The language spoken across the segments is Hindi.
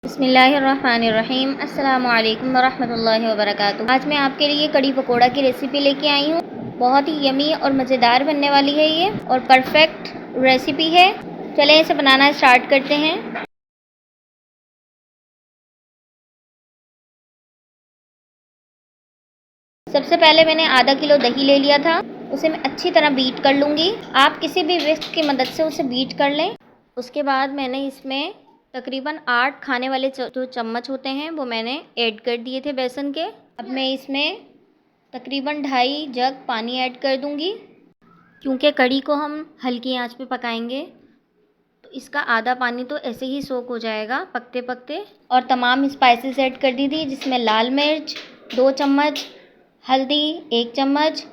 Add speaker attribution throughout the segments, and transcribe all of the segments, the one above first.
Speaker 1: बिस्मिल्लाहिर्रहमानिर्रहीम। अस्सलामु अलैकुम वरहमतुल्लाहि वबरकातुहू। आज मैं आपके लिए कड़ी पकोड़ा की रेसिपी लेके आई हूँ। बहुत ही यमी और मज़ेदार बनने वाली है ये, और परफेक्ट रेसिपी है। चलें इसे बनाना स्टार्ट करते हैं। सबसे पहले मैंने आधा किलो दही ले लिया था, उसे मैं अच्छी तरह बीट कर लूँगी। आप किसी भी विस्क की मदद से उसे बीट कर लें। उसके बाद मैंने इसमें तकरीबन 8 खाने वाले जो चम्मच होते हैं वो मैंने ऐड कर दिए थे बेसन के। अब मैं इसमें तकरीबन 2.5 जग पानी ऐड कर दूँगी। क्योंकि कड़ी को हम हल्की आंच पे पकाएंगे तो इसका आधा पानी तो ऐसे ही सोक हो जाएगा पकते पकते। और तमाम स्पाइसेस ऐड कर दी थी, जिसमें लाल मिर्च 2 चम्मच, हल्दी 1 चम्मच,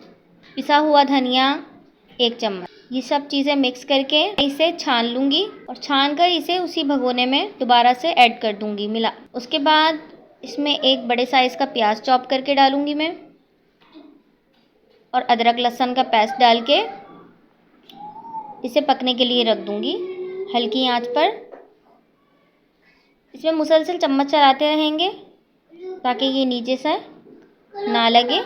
Speaker 1: पिसा हुआ धनिया 1 चम्मच। ये सब चीज़ें मिक्स करके इसे छान लूँगी, और छान कर इसे उसी भगोने में दोबारा से ऐड कर दूँगी मिला। उसके बाद इसमें एक बड़े साइज़ का प्याज चॉप करके डालूँगी मैं, और अदरक लहसुन का पेस्ट डाल के इसे पकने के लिए रख दूँगी हल्की आंच पर। इसमें मुसलसल चम्मच चलाते रहेंगे ताकि ये नीचे से ना लगे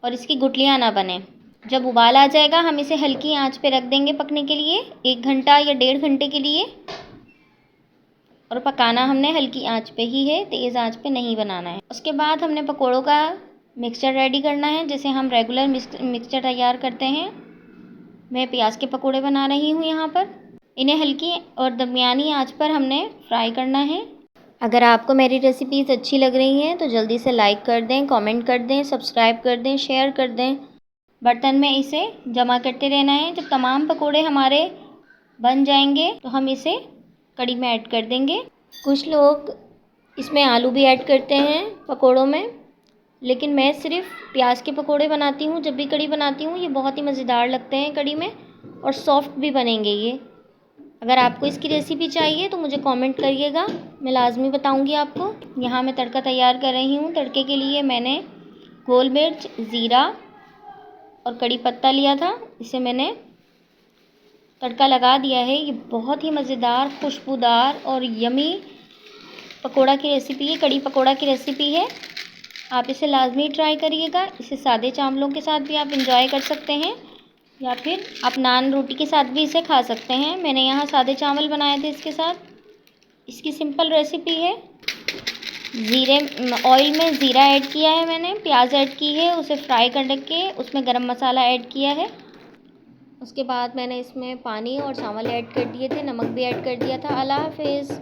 Speaker 1: और इसकी गुठलियाँ ना बने। जब उबाल आ जाएगा हम इसे हल्की आंच पे रख देंगे पकने के लिए 1 घंटा या 1.5 घंटे के लिए। और पकाना हमने हल्की आंच पे ही है, तेज़ आंच पे नहीं बनाना है। उसके बाद हमने पकोड़ों का मिक्सचर रेडी करना है, जैसे हम रेगुलर मिक्सचर तैयार करते हैं। मैं प्याज के पकोड़े बना रही हूँ यहाँ पर। इन्हें हल्की और दरमियानी आंच पर हमने फ्राई करना है। अगर आपको मेरी रेसिपीज़ अच्छी लग रही हैं तो जल्दी से लाइक कर दें, कमेंट कर दें, सब्सक्राइब कर दें, शेयर कर दें। बर्तन में इसे जमा करते रहना है। जब तमाम पकोड़े हमारे बन जाएंगे तो हम इसे कड़ी में ऐड कर देंगे। कुछ लोग इसमें आलू भी ऐड करते हैं पकोड़ों में, लेकिन मैं सिर्फ प्याज के पकोड़े बनाती हूँ। जब भी कड़ी बनाती हूँ ये बहुत ही मज़ेदार लगते हैं कड़ी में, और सॉफ्ट भी बनेंगे ये। अगर आपको इसकी रेसिपी चाहिए तो मुझे कमेंट करिएगा, मैं लाजमी बताऊंगी आपको। यहाँ मैं तड़का तैयार कर रही हूँ। तड़के के लिए मैंने गोल मिर्च, ज़ीरा और कड़ी पत्ता लिया था, इसे मैंने तड़का लगा दिया है। ये बहुत ही मज़ेदार, खुशबूदार और यमी पकोड़ा की रेसिपी है, कड़ी पकोड़ा की रेसिपी है। आप इसे लाजमी ट्राई करिएगा। इसे सादे चावलों के साथ भी आप इंजॉय कर सकते हैं, या फिर आप नान रोटी के साथ भी इसे खा सकते हैं। मैंने यहाँ सादे चावल बनाए थे इसके साथ। इसकी सिंपल रेसिपी है। ऑयल में ज़ीरा ऐड किया है मैंने, प्याज ऐड की है, उसे फ्राई करके उसमें गरम मसाला ऐड किया है। उसके बाद मैंने इसमें पानी और चावल ऐड कर दिए थे, नमक भी ऐड कर दिया था। अल्लाह हाफ़िज़।